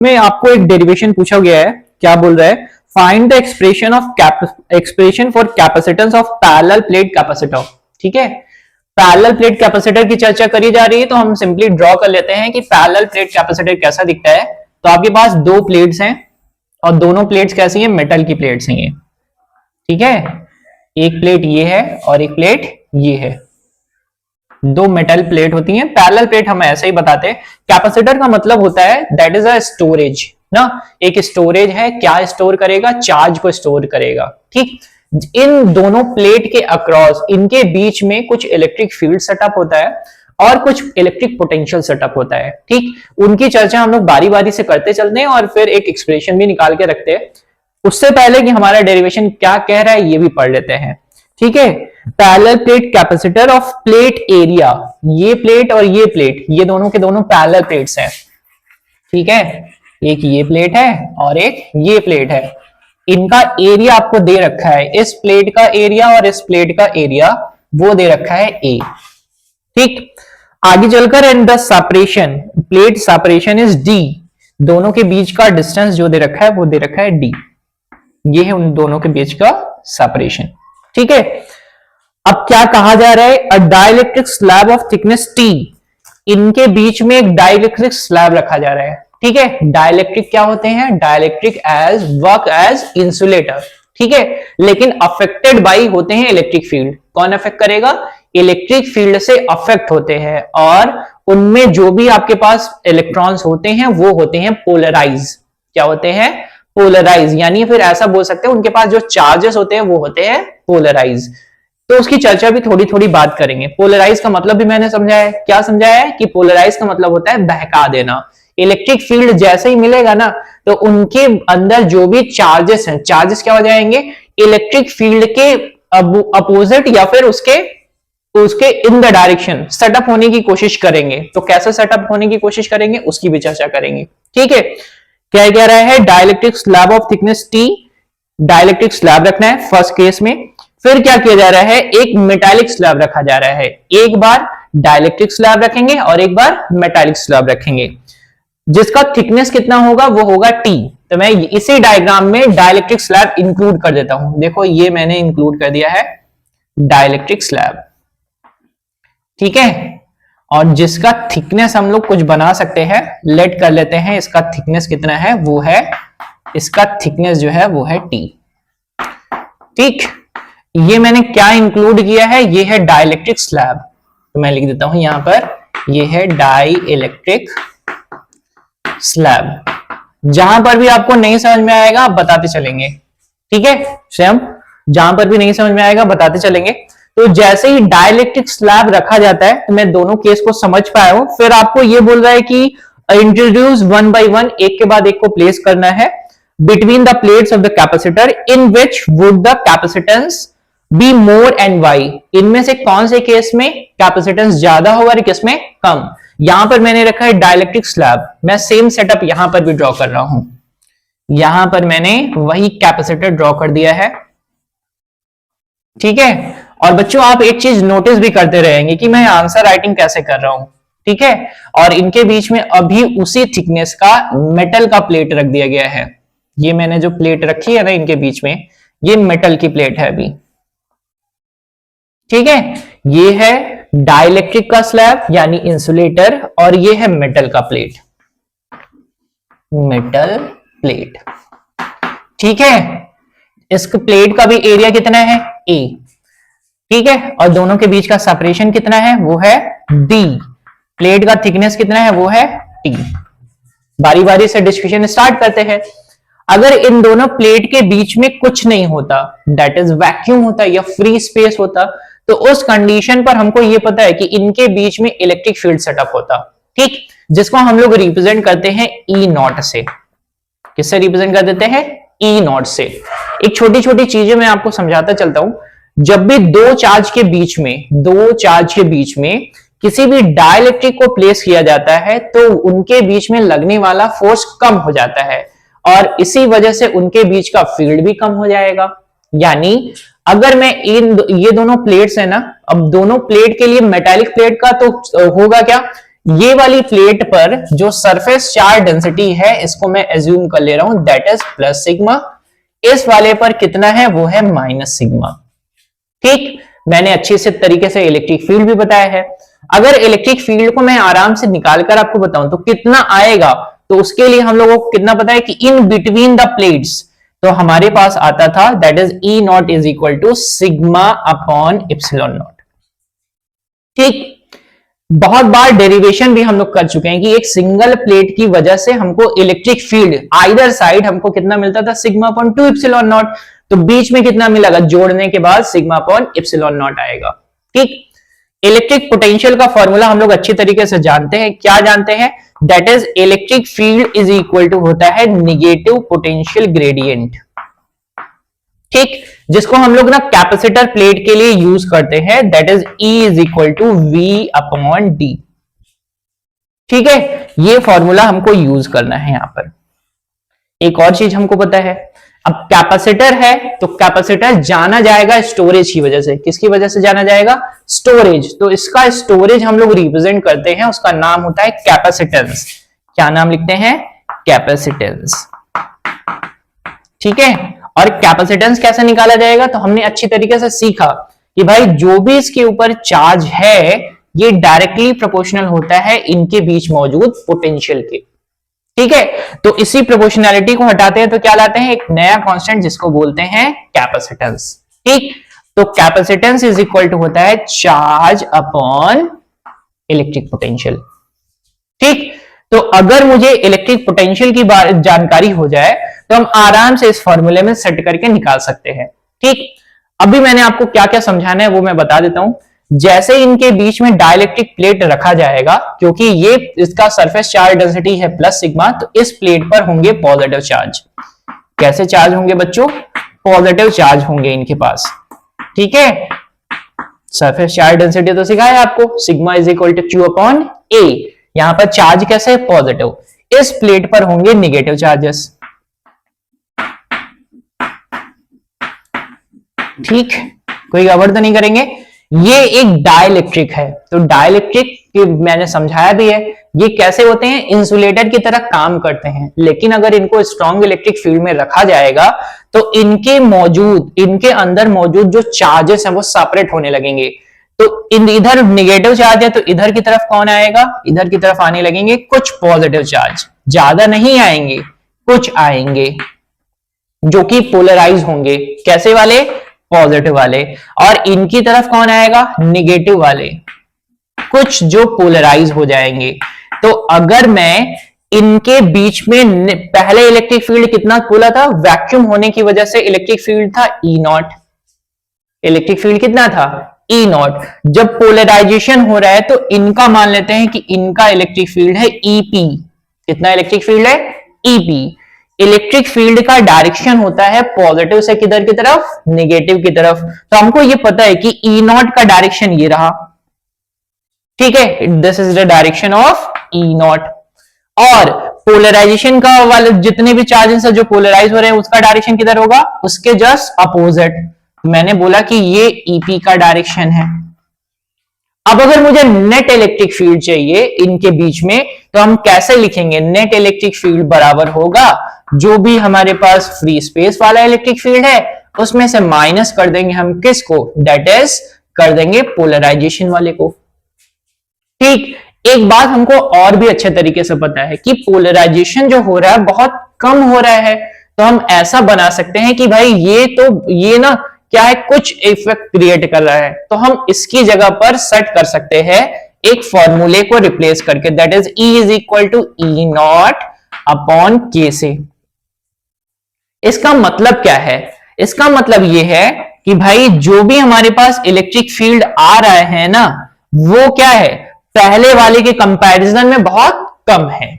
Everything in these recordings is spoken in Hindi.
में आपको एक डेरिवेशन पूछा गया है, क्या बोल रहा है, find the expression for capacitance of parallel plate capacitor. ठीक है, पैरेलल प्लेट कैपेसिटर की चर्चा करी जा रही है, तो हम सिंपली ड्रॉ कर लेते हैं कि पैरेलल प्लेट कैपेसिटर कैसा दिखता है। तो आपके पास दो प्लेट्स हैं और दोनों प्लेट्स कैसी हैं, मेटल की प्लेट्स हैं ये। ठीक है, एक प्लेट ये है और एक प्लेट ये है, दो मेटल प्लेट होती हैं। पैरेलल प्लेट हम ऐसे ही बताते हैं। कैपेसिटर का मतलब होता है दैट इज अ स्टोरेज ना, एक स्टोरेज है, क्या स्टोर करेगा, चार्ज को स्टोर करेगा। ठीक, इन दोनों प्लेट के अक्रॉस, इनके बीच में कुछ इलेक्ट्रिक फील्ड सेटअप होता है और कुछ इलेक्ट्रिक पोटेंशियल सेटअप होता है। ठीक, उनकी चर्चा हम लोग बारी बारी से करते चलते हैं और फिर एक एक्सप्रेशन भी निकाल के रखते हैं। उससे पहले कि हमारा डेरिवेशन क्या कह रहा है ये भी पढ़ लेते हैं। ठीक है, parallel plate capacitor of plate area, ये प्लेट और ये प्लेट, ये दोनों के दोनों पैरेलल प्लेट्स हैं। ठीक है, एक ये प्लेट है और एक ये प्लेट है। इनका एरिया आपको दे रखा है, इस प्लेट का एरिया और इस प्लेट का एरिया वो दे रखा है ए। ठीक, आगे चलकर and the separation, plate separation is D, दोनों के बीच का डिस्टेंस जो दे रखा है वो दे रखा है डी, ये है उन दोनों के बीच का सेपरेशन। ठीक है, अब क्या कहा जा रहा है, अ dielectric slab of thickness T, इनके बीच में एक डाइलेक्ट्रिक स्लैब रखा जा रहा है। ठीक है, डाइलेक्ट्रिक क्या होते हैं, dielectric as work as insulator. ठीक है, लेकिन अफेक्टेड बाई होते हैं इलेक्ट्रिक फील्ड। कौन अफेक्ट करेगा, इलेक्ट्रिक फील्ड से अफेक्ट होते हैं और उनमें जो भी आपके पास इलेक्ट्रॉन्स होते हैं वो होते हैं पोलराइज। क्या होते हैं, पोलराइज, यानी फिर ऐसा बोल सकते हैं उनके पास जो चार्जेस होते हैं वो होते हैं पोलराइज। तो उसकी चर्चा भी थोड़ी थोड़ी बात करेंगे। पोलराइज का मतलब भी मैंने समझाया है, क्या समझाया है कि पोलराइज का मतलब होता है बहका देना। इलेक्ट्रिक फील्ड जैसे ही मिलेगा ना तो उनके अंदर जो भी चार्जेस हैं, चार्जेस क्या हो जाएंगे, इलेक्ट्रिक फील्ड के अपोजिट या फिर उसके इन द डायरेक्शन सेटअप होने की कोशिश करेंगे। तो कैसे सेटअप होने की कोशिश करेंगे उसकी भी चर्चा करेंगे। ठीक है, क्या कह रहा है, dielectric slab of thickness T, dielectric slab रखना है फर्स्ट केस में। फिर क्या किया जा रहा है, एक मेटालिक स्लैब रखा जा रहा है। एक बार डाइलेक्ट्रिक स्लैब रखेंगे और एक बार मेटालिक स्लैब रखेंगे, जिसका थिकनेस कितना होगा, वो होगा टी। तो मैं इसी डायग्राम में डाइलेक्ट्रिक स्लैब इंक्लूड कर देता हूं। देखो ये मैंने इंक्लूड कर दिया है डाइलेक्ट्रिक स्लैब। ठीक है, और जिसका थिकनेस हम लोग कुछ बना सकते हैं, लेट कर लेते हैं इसका थिकनेस कितना है, वो है, इसका थिकनेस जो है वो है टी। ठीक, ये मैंने क्या इंक्लूड किया है, ये है डाइलेक्ट्रिक स्लैब। तो मैं लिख देता हूं यहां पर, ये है डाइलेक्ट्रिक स्लैब। जहां पर भी आपको नहीं समझ में आएगा आप बताते चलेंगे। ठीक है, स्वयं जहां पर भी नहीं समझ में आएगा बताते चलेंगे। तो जैसे ही डाइलेक्ट्रिक स्लैब रखा जाता है, तो मैं दोनों केस को समझ पाया हूं। फिर आपको ये बोल रहा है कि इंट्रोड्यूस वन बाय वन, एक के बाद एक को प्लेस करना है between the plates of the capacitor in which would the capacitance be more and why. इनमें से कौन से केस में कैपेसिटेंस ज्यादा होगा और किस में कम। यहां पर मैंने रखा है डाइलेक्ट्रिक स्लैब, मैं सेम सेटअप यहां पर भी ड्रॉ कर रहा हूं। यहां पर मैंने वही कैपेसिटर ड्रॉ कर दिया है। ठीक है, और बच्चों आप एक चीज नोटिस भी करते रहेंगे कि मैं आंसर राइटिंग कैसे कर रहा हूं। ठीक है, और इनके बीच में अभी उसी थिकनेस का मेटल का प्लेट रख दिया गया है। ये मैंने जो प्लेट रखी है ना इनके बीच में, ये मेटल की प्लेट है अभी। ठीक है, ये है डाइलेक्ट्रिक का स्लैब यानी इंसुलेटर, और ये है मेटल का प्लेट, मेटल प्लेट। ठीक है, इस प्लेट का भी एरिया कितना है, ए। ठीक है, और दोनों के बीच का सेपरेशन कितना है, वो है डी। प्लेट का थिकनेस कितना है, वो है टी। बारी बारी से डिस्कशन स्टार्ट करते हैं। अगर इन दोनों प्लेट के बीच में कुछ नहीं होता, दैट इज वैक्यूम होता या फ्री स्पेस होता, तो उस कंडीशन पर हमको यह पता है कि इनके बीच में इलेक्ट्रिक फील्ड सेटअप होता। ठीक, जिसको हम लोग रिप्रेजेंट करते हैं ई नॉट से। किससे रिप्रेजेंट कर देते हैं, ई नॉट से। एक छोटी छोटी चीजें मैं आपको समझाता चलता हूं। जब भी दो चार्ज के बीच में किसी भी डाइलेक्ट्रिक को प्लेस किया जाता है तो उनके बीच में लगने वाला फोर्स कम हो जाता है और इसी वजह से उनके बीच का फील्ड भी कम हो जाएगा। यानी अगर मैं ये दोनों प्लेट्स है ना, अब दोनों प्लेट के लिए मेटालिक प्लेट का तो होगा क्या, ये वाली प्लेट पर जो सरफेस चार्ज डेंसिटी है इसको मैं एज्यूम कर ले रहा हूं, दैट इज प्लस सिग्मा। इस वाले पर कितना है, वो है माइनस सिग्मा। ठीक, मैंने अच्छे से तरीके से इलेक्ट्रिक फील्ड भी बताया है। अगर इलेक्ट्रिक फील्ड को मैं आराम से निकालकर आपको बताऊं तो कितना आएगा, तो उसके लिए हम लोगों को कितना पता है कि इन बिटवीन द प्लेट्स, तो हमारे पास आता था that is E naught is equal to sigma upon epsilon naught. ठीक, बहुत बार डेरिवेशन भी हम लोग कर चुके हैं कि एक सिंगल प्लेट की वजह से हमको इलेक्ट्रिक फील्ड आइदर साइड हमको कितना मिलता था, सिग्मा अपॉन 2 इप्सिलॉन नॉट। तो बीच में कितना मिलेगा, जोड़ने के बाद सिग्मा अपॉन इप्सिलॉन नॉट आएगा। ठीक, इलेक्ट्रिक पोटेंशियल का फॉर्मूला हम लोग अच्छी तरीके से जानते हैं। क्या जानते हैं, that is electric field is equal to होता है नेगेटिव पोटेंशियल ग्रेडियंट। ठीक, जिसको हम लोग ना कैपेसिटर प्लेट के लिए यूज करते हैं, that is E is equal to V upon D. ठीक है, ये फॉर्मूला हमको यूज करना है यहां पर। एक और चीज हमको पता है, अब कैपेसिटर है तो कैपेसिटर जाना जाएगा स्टोरेज की वजह से। किसकी वजह से जाना जाएगा, स्टोरेज। तो इसका स्टोरेज हम लोग रिप्रेजेंट करते हैं, उसका नाम होता है कैपेसिटेंस। क्या नाम लिखते हैं, कैपेसिटेंस। ठीक है, और कैपेसिटेंस कैसे निकाला जाएगा, तो हमने अच्छी तरीके से सीखा कि भाई जो भी इसके ऊपर चार्ज है ये डायरेक्टली प्रोपोर्शनल होता है इनके बीच मौजूद पोटेंशियल के। ठीक है, तो इसी प्रोपोर्शनैलिटी को हटाते हैं तो क्या लाते हैं, एक नया कांस्टेंट जिसको बोलते हैं कैपेसिटेंस। ठीक, तो कैपेसिटेंस इज इक्वल टू होता है चार्ज अपॉन इलेक्ट्रिक पोटेंशियल। ठीक, तो अगर मुझे इलेक्ट्रिक पोटेंशियल की जानकारी हो जाए तो हम आराम से इस फॉर्मूले में सेट करके निकाल सकते हैं। ठीक, अभी मैंने आपको क्या क्या समझाना है वो मैं बता देता हूं। जैसे इनके बीच में डाइलेक्ट्रिक प्लेट रखा जाएगा, क्योंकि ये इसका सरफेस चार्ज डेंसिटी है प्लस सिग्मा, तो इस प्लेट पर होंगे पॉजिटिव चार्ज। कैसे चार्ज होंगे बच्चों, पॉजिटिव चार्ज होंगे इनके पास। ठीक है, सरफेस चार्ज डेंसिटी तो सिखाया आपको, sigma is equal to Q upon A। यहां पर चार्ज कैसे, पॉजिटिव। इस प्लेट पर होंगे नेगेटिव चार्जेस। ठीक, कोई गड़बड़ तो नहीं करेंगे। ये एक डाइलेक्ट्रिक है, तो डाइलेक्ट्रिक मैंने समझाया भी है, ये कैसे होते हैं, इंसुलेटर की तरह काम करते हैं। लेकिन अगर इनको स्ट्रॉन्ग इलेक्ट्रिक फील्ड में रखा जाएगा तो इनके अंदर मौजूद जो चार्जेस हैं वो सेपरेट होने लगेंगे। तो इधर नेगेटिव चार्ज है तो इधर की तरफ कौन आएगा, इधर की तरफ आने लगेंगे कुछ पॉजिटिव चार्ज। ज्यादा नहीं आएंगे, कुछ आएंगे जो कि पोलराइज होंगे। कैसे वाले, पॉजिटिव वाले। और इनकी तरफ कौन आएगा, नेगेटिव वाले, कुछ जो पोलराइज हो जाएंगे। तो अगर मैं इनके बीच में पहले इलेक्ट्रिक फील्ड कितना बोला था, वैक्यूम होने की वजह से इलेक्ट्रिक फील्ड था E नॉट। इलेक्ट्रिक फील्ड कितना था, E नॉट। जब पोलराइजेशन हो रहा है तो इनका मान लेते हैं कि इनका इलेक्ट्रिक फील्ड है EP। कितना इलेक्ट्रिक फील्ड है, EP। इलेक्ट्रिक फील्ड का डायरेक्शन होता है पॉजिटिव से किधर की तरफ, नेगेटिव की तरफ। तो हमको ये पता है कि E नॉट का डायरेक्शन ये रहा। ठीक है, this is the direction of E not. और पोलराइजेशन का वाले जितने भी चार्जेस है जो पोलराइज हो रहे हैं उसका डायरेक्शन किधर होगा, उसके जस्ट अपोजिट। मैंने बोला कि ये EP का डायरेक्शन है। अब अगर मुझे नेट इलेक्ट्रिक फील्ड चाहिए इनके बीच में, तो हम कैसे लिखेंगे, नेट इलेक्ट्रिक फील्ड बराबर होगा जो भी हमारे पास फ्री स्पेस वाला इलेक्ट्रिक फील्ड है उसमें से माइनस कर देंगे हम किसको, दैट इज कर देंगे पोलराइजेशन वाले को। ठीक, एक बात हमको और भी अच्छे तरीके से पता है कि पोलराइजेशन जो हो रहा है बहुत कम हो रहा है। तो हम ऐसा बना सकते हैं कि भाई ये ना क्या है, कुछ इफेक्ट क्रिएट कर रहा है, तो हम इसकी जगह पर सेट कर सकते हैं एक फॉर्मूले को रिप्लेस करके, that is E is equal to E naught upon K से। इसका मतलब क्या है, इसका मतलब यह है कि भाई जो भी हमारे पास इलेक्ट्रिक फील्ड आ रहा है ना, वो क्या है, पहले वाले के कंपैरिजन में बहुत कम है।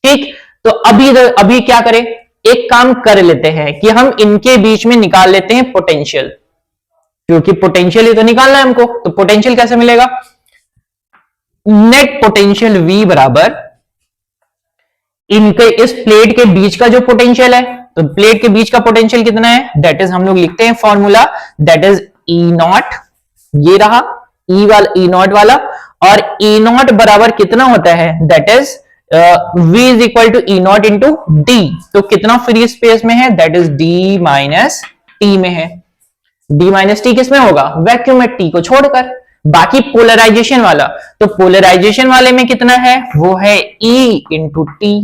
ठीक, तो अभी क्या करें, एक काम कर लेते हैं कि हम इनके बीच में निकाल लेते हैं पोटेंशियल, क्योंकि पोटेंशियल ही तो निकालना है हमको। तो पोटेंशियल कैसे मिलेगा, नेट पोटेंशियल V बराबर इनके इस प्लेट के बीच का जो पोटेंशियल है, तो प्लेट के बीच का पोटेंशियल कितना है, दैट इज हम लोग लिखते हैं formula, that is E not, ये रहा E नॉट वाला, और ई नॉट बराबर कितना होता है, that is v is equal to E naught into D. तो कितना फ्री स्पेस में है, that is d minus T में है। d माइनस टी किसमें होगा, वैक्यूम में, t को छोड़कर। बाकी पोलराइजेशन वाला, तो पोलराइजेशन वाले में कितना है, वो है e इंटू टी।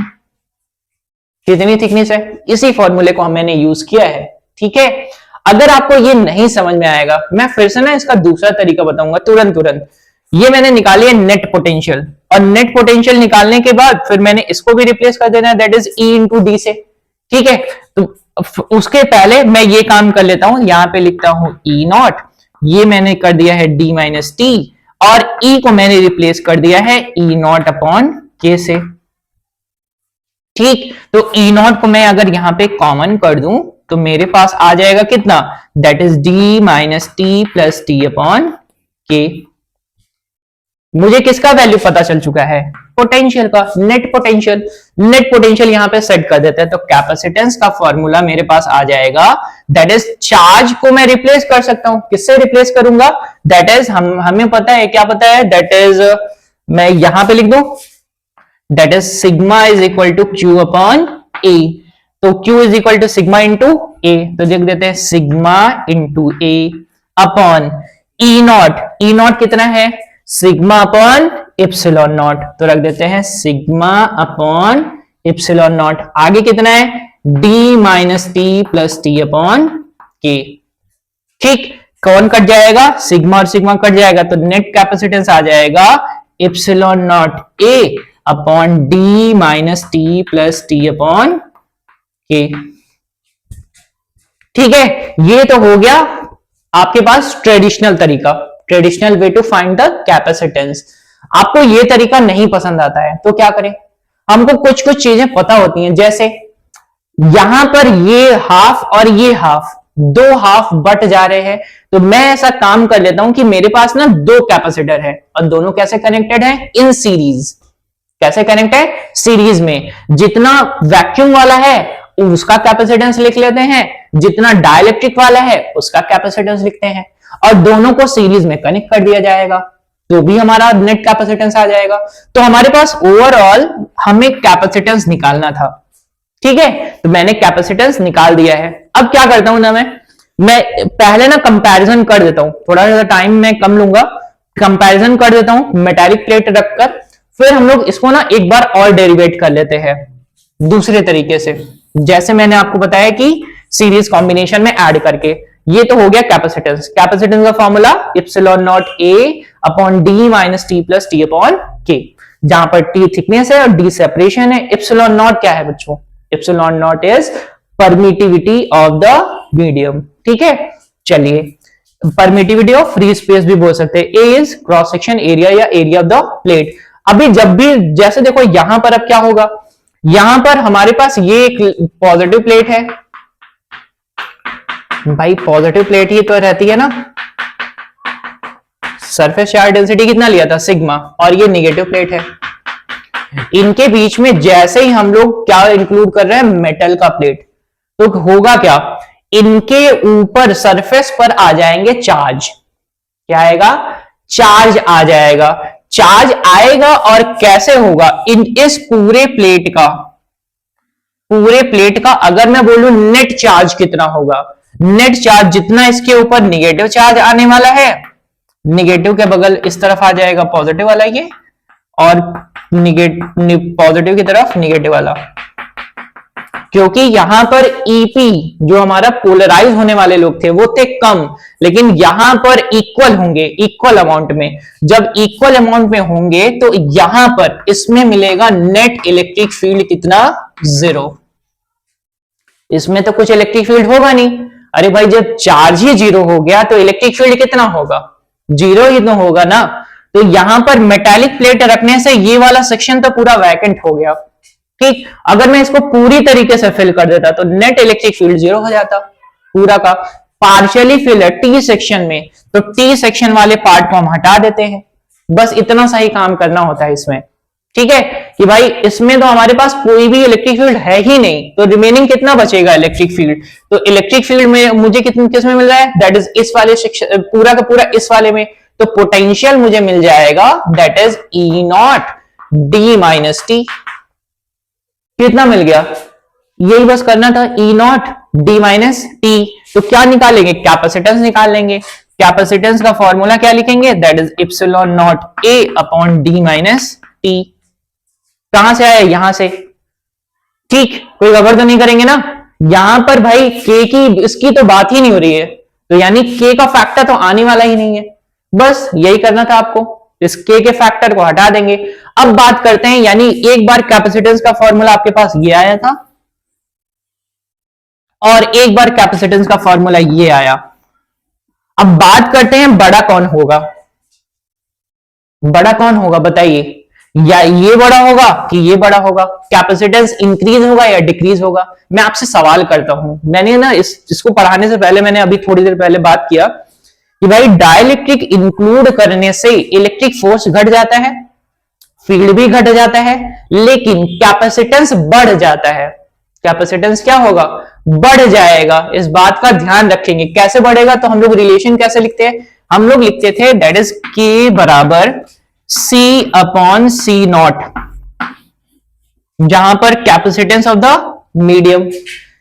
कितनी थिकनेस है, इसी फॉर्मूले को मैंने यूज किया है। ठीक है, अगर आपको ये नहीं समझ में आएगा, मैं फिर से ना इसका दूसरा तरीका बताऊंगा तुरंत। ये मैंने निकाली है नेट पोटेंशियल, और नेट पोटेंशियल निकालने के बाद फिर मैंने इसको भी रिप्लेस कर देना है, that is E into D से। ठीक है, तो उसके पहले मैं ये काम कर लेता हूं, यहां पे लिखता हूं ई नॉट, ये मैंने कर दिया है डी माइनस टी, और ई को मैंने रिप्लेस कर दिया है ई नॉट अपॉन के से। ठीक, तो ई नॉट को मैं अगर यहां पे कॉमन कर दूं तो मेरे पास आ जाएगा कितना, that is D minus T plus T upon के। मुझे किसका वैल्यू पता चल चुका है, पोटेंशियल का, नेट पोटेंशियल। नेट पोटेंशियल यहां पे सेट कर देते हैं, तो कैपेसिटेंस का फॉर्मूला मेरे पास आ जाएगा, दैट इज चार्ज को मैं रिप्लेस कर सकता हूं, किससे रिप्लेस करूंगा, दैट इज हमें पता है, क्या पता है, दैट इज मैं यहां पे लिख दूं, that is sigma is equal to Q upon A. तो Q is equal to sigma into A, तो लिख देते हैं sigma into A upon E naught. E naught कितना है, सिग्मा अपॉन इप्सिलॉन नॉट, तो रख देते हैं सिग्मा अपॉन इप्सिलॉन नॉट। आगे कितना है, D minus T plus T upon K. ठीक, कौन कट जाएगा, सिग्मा और सिग्मा कट जाएगा, तो नेट कैपेसिटेंस आ जाएगा epsilon naught A upon D minus T plus T upon K. ठीक है, ये तो हो गया आपके पास ट्रेडिशनल तरीका, traditional way to find the capacitance. आपको ये तरीका नहीं पसंद आता है तो क्या करें, हमको कुछ कुछ चीजें पता होती हैं, जैसे यहां पर ये हाफ और ये हाफ, दो हाफ बट जा रहे हैं, तो मैं ऐसा काम कर लेता हूं कि मेरे पास ना दो कैपेसिटर है, और दोनों कैसे कनेक्टेड है, इन सीरीज। कैसे कनेक्ट है, सीरीज में। जितना वैक्यूम वाला है उसका कैपेसिटेंस लिख लेते हैं, जितना डाइलेक्ट्रिक वाला है उसका कैपेसिटेंस लिखते हैं, और दोनों को सीरीज में कनेक्ट कर दिया जाएगा, तो भी हमारा नेट कैपेसिटेंस आ जाएगा। तो हमारे पास ओवरऑल हमें कैपेसिटेंस निकालना था। ठीक है, तो मैंने कैपेसिटेंस निकाल दिया है। अब क्या करता हूं ना, मैं पहले ना कंपैरिजन कर देता हूं, थोड़ा सा टाइम मैं कम लूंगा, कंपैरिजन कर देता हूं मेटालिक प्लेट रखकर, फिर हम लोग इसको ना एक बार और डेरिवेट कर लेते हैं दूसरे तरीके से, जैसे मैंने आपको बताया कि सीरीज कॉम्बिनेशन में ऐड करके। ये तो हो गया कैपेसिटेंस। कैपेसिटेंस का formula epsilon naught A upon D minus T plus T upon के, जहां पर टी थिकनेस है और डी सेपरेशन है। इप्सिलॉन नॉट क्या है बच्चों, epsilon not is permittivity of the medium. ठीक है, चलिए परमिटिविटी ऑफ फ्री स्पेस भी बोल सकते हैं। ए इज क्रॉस सेक्शन एरिया या एरिया ऑफ द प्लेट। अभी जब भी, जैसे देखो यहां पर अब क्या होगा, यहां पर हमारे पास ये एक पॉजिटिव प्लेट है, भाई पॉजिटिव प्लेट ही तो रहती है ना, सरफेस चार्ज डेंसिटी कितना लिया था, सिग्मा, और ये नेगेटिव प्लेट है। इनके बीच में जैसे ही हम लोग क्या इंक्लूड कर रहे हैं, मेटल का प्लेट, तो होगा क्या, इनके ऊपर सरफेस पर आ जाएंगे चार्ज। क्या आएगा, चार्ज आ जाएगा। चार्ज आएगा और कैसे होगा, इस पूरे प्लेट का अगर मैं बोलूं नेट चार्ज कितना होगा, नेट चार्ज जितना इसके ऊपर निगेटिव चार्ज आने वाला है, निगेटिव के बगल इस तरफ आ जाएगा पॉजिटिव वाला ये, और पॉजिटिव की तरफ निगेटिव वाला, क्योंकि यहां पर ईपी जो हमारा पोलराइज होने वाले लोग थे वो थे कम, लेकिन यहां पर इक्वल होंगे, इक्वल अमाउंट में। जब इक्वल अमाउंट में होंगे तो यहां पर इसमें मिलेगा नेट इलेक्ट्रिक फील्ड कितना, 0। इसमें तो कुछ इलेक्ट्रिक फील्ड होगा नहीं। अरे भाई जब चार्ज ही 0 हो गया तो इलेक्ट्रिक फील्ड कितना होगा, 0 ही तो होगा ना। तो यहां पर मेटालिक प्लेट रखने से ये वाला सेक्शन तो पूरा वैकेंट हो गया। ठीक, अगर मैं इसको पूरी तरीके से फिल कर देता तो नेट इलेक्ट्रिक फील्ड 0 हो जाता पूरा का। पार्शियली फिल है टी सेक्शन में, तो टी सेक्शन वाले पार्ट को हम हटा देते हैं, बस इतना सा ही काम करना होता है इसमें। ठीक है, कि भाई इसमें तो हमारे पास कोई भी इलेक्ट्रिक फील्ड है ही नहीं, तो रिमेनिंग कितना बचेगा इलेक्ट्रिक फील्ड। तो इलेक्ट्रिक फील्ड में मुझे किस में मिल रहा है, दैट इज इस वाले सेक्शन, पूरा का पूरा इस वाले में, तो पोटेंशियल मुझे मिल जाएगा that is E not D minus T. कितना मिल गया, यही बस करना था, ई नॉट डी माइनस टी। तो क्या निकालेंगे, कैपेसिटेंस निकाल लेंगे। कैपेसिटेंस का फॉर्मूला क्या लिखेंगे, that is epsilon naught A upon D minus T. कहां से आया, यहां से। ठीक, कोई गड़बड़ तो नहीं करेंगे ना। यहां पर भाई के की इसकी तो बात ही नहीं हो रही है, तो यानी के का फैक्टर तो आने वाला ही नहीं है। बस यही करना था आपको, इस के फैक्टर को हटा देंगे। अब बात करते हैं, यानी एक बार कैपेसिटेंस का फॉर्मूला आपके पास ये आया था और एक बार कैपेसिटेंस का फॉर्मूला ये आया। अब बात करते हैं बड़ा कौन होगा, बड़ा कौन होगा बताइए, या ये बड़ा होगा कि ये बड़ा होगा, कैपेसिटेंस इंक्रीज होगा या डिक्रीज होगा। मैं आपसे सवाल करता हूं, मैंने ना इसको पढ़ाने से पहले मैंने अभी थोड़ी देर पहले बात किया कि भाई डाइलेक्ट्रिक इंक्लूड करने से इलेक्ट्रिक फोर्स घट जाता है, फील्ड भी घट जाता है, लेकिन कैपेसिटेंस बढ़ जाता है। कैपेसिटेंस क्या होगा, बढ़ जाएगा। इस बात का ध्यान रखेंगे। कैसे बढ़ेगा, तो हम लोग रिलेशन कैसे लिखते हैं, हम लोग लिखते थे दैट इज के बराबर सी अपॉन सी नॉट, जहां पर कैपेसिटेंस ऑफ द मीडियम।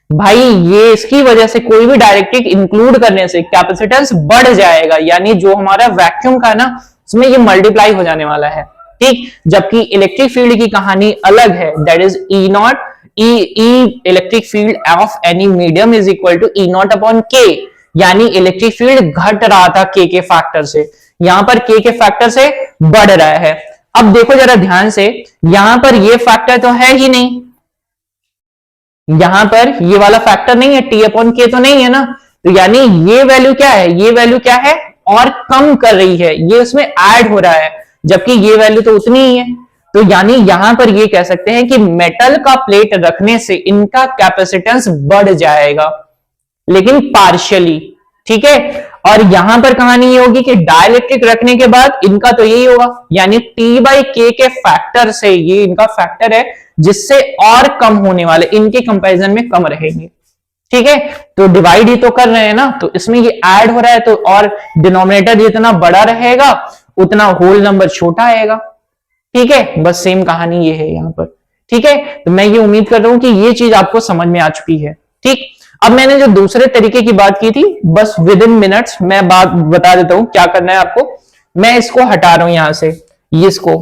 भाई ये इसकी वजह से कोई भी डायरेक्ट्रिक इंक्लूड करने से कैपेसिटेंस बढ़ जाएगा, यानी जो हमारा वैक्यूम का ना उसमें ये मल्टीप्लाई हो जाने वाला है। ठीक, जबकि इलेक्ट्रिक फील्ड की कहानी अलग है, that is E naught E electric field of any medium is equal to E naught upon K, यानी इलेक्ट्रिक फील्ड घट रहा था के फैक्टर से, यहां पर के फैक्टर से बढ़ रहा है। अब देखो जरा ध्यान से, यहां पर ये फैक्टर तो है ही नहीं, यहां पर ये वाला फैक्टर नहीं है, टी अपॉन के तो नहीं है ना, तो यानी ये वैल्यू क्या है, ये वैल्यू क्या है, और कम कर रही है, ये उसमें ऐड हो रहा है, जबकि ये वैल्यू तो उतनी ही है। तो यानी यहां पर ये कह सकते हैं कि मेटल का प्लेट रखने से इनका कैपेसिटेंस बढ़ जाएगा, लेकिन पार्शियली। ठीक है, और यहां पर कहानी ये होगी कि डाइलेक्ट्रिक रखने के बाद इनका तो यही होगा, यानी टी बाई के फैक्टर से, ये इनका फैक्टर है जिससे और कम होने वाले, इनके कंपैरिजन में कम रहेंगे। ठीक है, तो डिवाइड ही तो कर रहे हैं ना, तो इसमें ये ऐड हो रहा है, तो और डिनोमिनेटर जितना बड़ा रहेगा उतना होल नंबर छोटा आएगा। ठीक है, बस सेम कहानी ये है यहां पर। ठीक है, तो मैं ये उम्मीद कर रहा हूं कि ये चीज आपको समझ में आ चुकी है। ठीक, अब मैंने जो दूसरे तरीके की बात की थी, बस विद इन मिनट्स मैं बात बता देता हूं क्या करना है आपको। मैं इसको हटा रहा हूं यहां से, इसको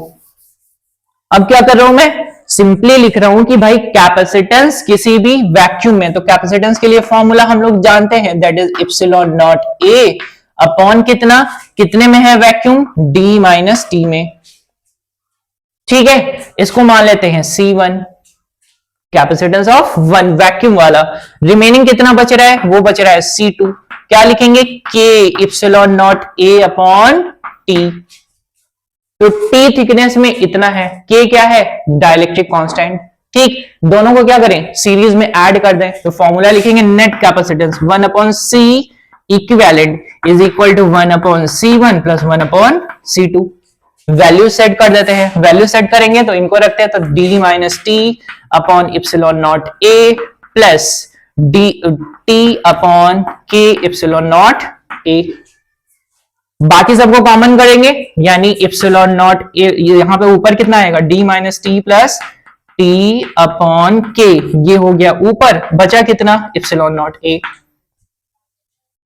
अब क्या कर रहा हूं, मैं सिंपली लिख रहा हूं कि भाई कैपेसिटेंस किसी भी वैक्यूम में, तो कैपेसिटेंस के लिए फॉर्मूला हम लोग जानते हैं, that is epsilon naught A upon कितना, कितने में है वैक्यूम, डी माइनस टी में। ठीक है, इसको मान लेते हैं C1, capacitance of one vacuum वाला। रिमेनिंग कितना बच रहा है, वो बच रहा है C2। क्या लिखेंगे, K epsilon not A upon T। तो T थिकनेस में इतना है, K क्या है, डाइलेक्ट्रिक कांस्टेंट। ठीक, दोनों को क्या करें, सीरीज में ऐड कर दें, तो फॉर्मूला लिखेंगे net capacitance 1 upon C equivalent is equal to 1 upon C1 plus 1 upon C2। Value set कर देते हैं, वैल्यू सेट करेंगे तो इनको रखते हैं, तो D minus T upon epsilon naught ए प्लस डी टी अपॉन के इप्सिलॉन नॉट ए। बाकी सबको कॉमन करेंगे, यानी इप्सिलॉन नॉट ए, यहां पे ऊपर कितना आएगा, D minus T plus T upon के, ये हो गया ऊपर, बचा कितना, इप्सिलॉन नॉट ए,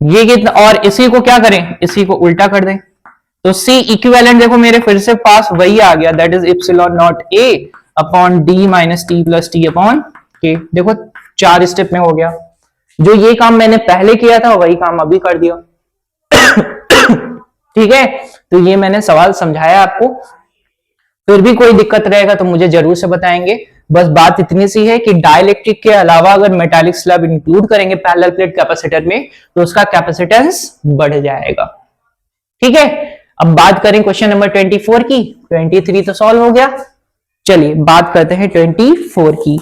ये कितना, और इसी को क्या करें, इसी को उल्टा कर दें, तो C इक्विवेलेंट देखो मेरे फिर से पास वही आ गया, that is epsilon not A upon D minus T plus T upon के। देखो 4 स्टेप में हो गया, जो ये काम मैंने पहले किया था वही काम अभी कर दिया। ठीक है, तो ये मैंने सवाल समझाया आपको, फिर भी कोई दिक्कत रहेगा तो मुझे जरूर से बताएंगे। बस बात इतनी सी है कि डाइलेक्ट्रिक के अलावा अगर मेटालिक स्लैब इंक्लूड करेंगे पैरेलल प्लेट कैपेसिटर में, तो उसका कैपेसिटेंस बढ़ जाएगा। ठीक है, अब बात करें क्वेश्चन नंबर 24 की। 23 तो सॉल्व हो गया, चलिए बात करते हैं 24 की।